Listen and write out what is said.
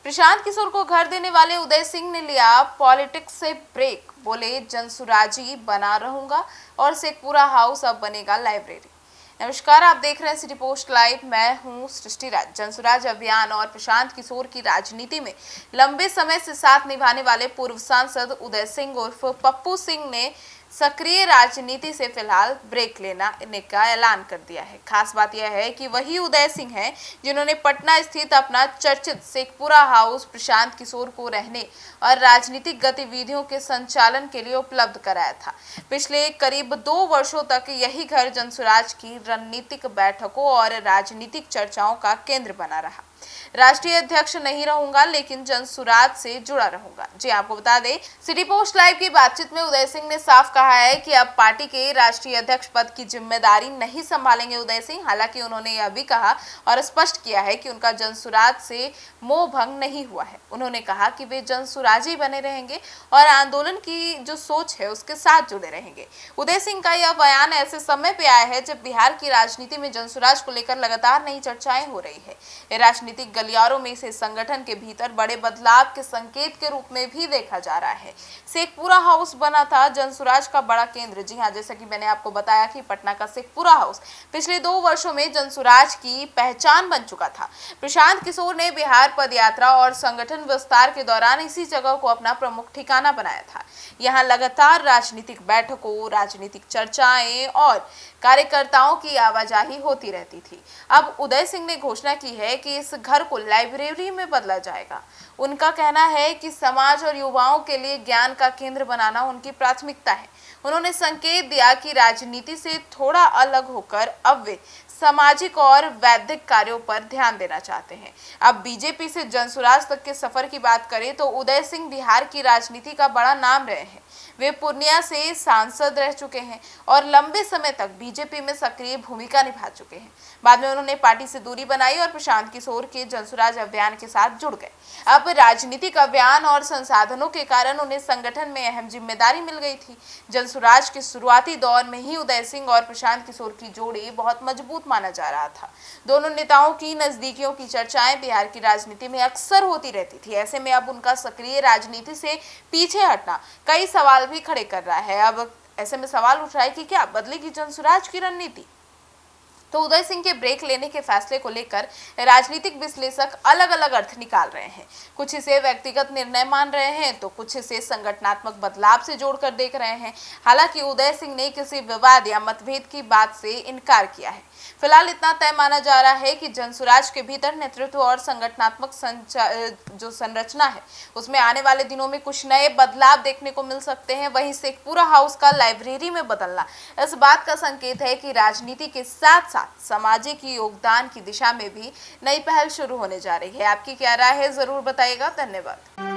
प्रशांत किशोर को घर देने वाले उदय सिंह ने लिया पॉलिटिक्स से ब्रेक। बोले जनसुराजी बना रहूंगा और शेखपुरा हाउस अब बनेगा लाइब्रेरी। नमस्कार, आप देख रहे हैं सिटी पोस्ट लाइव। मैं हूं सृष्टि राज। जनसुराज अभियान और प्रशांत किशोर की राजनीति में लंबे समय से साथ निभाने वाले पूर्व सांसद उदय सिंह उर्फ पप्पू सिंह ने सक्रिय राजनीति से फिलहाल ब्रेक लेने का ऐलान कर दिया है। खास बात यह है कि वही उदय सिंह हैं जिन्होंने पटना स्थित अपना चर्चित शेखपुरा हाउस प्रशांत किशोर को रहने और राजनीतिक गतिविधियों के संचालन के लिए उपलब्ध कराया था। पिछले करीब 2 वर्षों तक यही घर जनसुराज की रणनीतिक बैठकों और राजनीतिक चर्चाओं का केंद्र बना रहा। राष्ट्रीय अध्यक्ष नहीं रहूंगा, लेकिन जनसुराज से जुड़ा रहूंगा। जी आपको बता दें, सिटी पोस्ट लाइव की बातचीत में उदय सिंह ने साफ कहा है कि अब पार्टी के राष्ट्रीय अध्यक्ष पद की जिम्मेदारी नहीं संभालेंगे उदय सिंह। हालांकि उन्होंने यह भी कहा और स्पष्ट किया है कि उनका जनसुराज से मोह भंग नहीं हुआ है। उन्होंने कहा कि वे जनसुराजी बने रहेंगे और आंदोलन की जो सोच है उसके साथ जुड़े रहेंगे। उदय सिंह का यह बयान ऐसे समय पे आया है जब बिहार की राजनीति में जनसुराज को लेकर लगातार नई चर्चाएं हो रही है। राजनीतिक गलियारों में इसे संगठन के भीतर बड़े बदलाव के संकेत के रूप में भी देखा जा रहा है। शेखपुरा हाउस बना था जनसुराज का बड़ा केंद्र। जी हाँ, जैसा कि मैंने आपको बताया कि पटना का शेखपुरा हाउस पिछले 2 वर्षों में जनसुराज की पहचान बन चुका था। प्रशांत किशोर ने बिहार पदयात्रा और संगठन विस्तार के दौरान इसी जगह को अपना प्रमुख ठिकाना बनाया था। यहाँ लगातार राजनीतिक बैठकों, राजनीतिक चर्चाएं और कार्यकर्ताओं की आवाजाही होती रहती थी। अब उदय सिंह ने घोषणा की है कि इस घर को लाइब्रेरी में बदला जाएगा। उनका कहना है कि समाज और युवाओं के लिए ज्ञान का केंद्र बनाना उनकी प्राथमिकता है। उन्होंने संकेत दिया कि राजनीति से थोड़ा अलग होकर अब वे सामाजिक और वैद्यिक कार्यों पर ध्यान देना चाहते हैं। अब बीजेपी से जनसुराज तक के सफर की बात करें तो उदय सिंह बिहार की राजनीति का बड़ा नाम रहे हैं। वे पूर्णिया से सांसद रह चुके हैं और लंबे समय तक बीजेपी में सक्रिय भूमिका निभा चुके हैं। बाद में उन्होंने पार्टी से दूरी बनाई और प्रशांत किशोर के जनसुराज अभियान के साथ जुड़ गए। अब राजनीतिक अभियान और संसाधनों के कारण उन्हें संगठन में अहम जिम्मेदारी मिल गई थी। जनसुराज के शुरुआती दौर में ही उदय सिंह और प्रशांत किशोर की जोड़ी बहुत मजबूत माना जा रहा था। दोनों नेताओं की नजदीकियों की चर्चाएं बिहार की राजनीति में अक्सर होती रहती थी। ऐसे में अब उनका सक्रिय राजनीति से पीछे हटना कई सवाल भी खड़े कर रहा है। अब ऐसे में सवाल उठ रहा है कि क्या बदलेगी जनसुराज की रणनीति? तो उदय सिंह के ब्रेक लेने के फैसले को लेकर राजनीतिक विश्लेषक अलग अलग अर्थ निकाल रहे हैं। कुछ इसे व्यक्तिगत निर्णय मान रहे हैं तो कुछ इसे संगठनात्मक बदलाव से जोड़कर देख रहे हैं। हालांकि उदय सिंह ने किसी विवाद या मतभेद की बात से इनकार किया है। फिलहाल इतना तय माना जा रहा है कि जनसुराज के भीतर नेतृत्व और संगठनात्मक जो संरचना है उसमें आने वाले दिनों में कुछ नए बदलाव देखने को मिल सकते हैं। वहीं शेखपुरा हाउस का लाइब्रेरी में बदलना इस बात का संकेत है कि राजनीति के साथ साथ सामाजिक योगदान की दिशा में भी नई पहल शुरू होने जा रही है। आपकी क्या राय है, जरूर बताइएगा। धन्यवाद।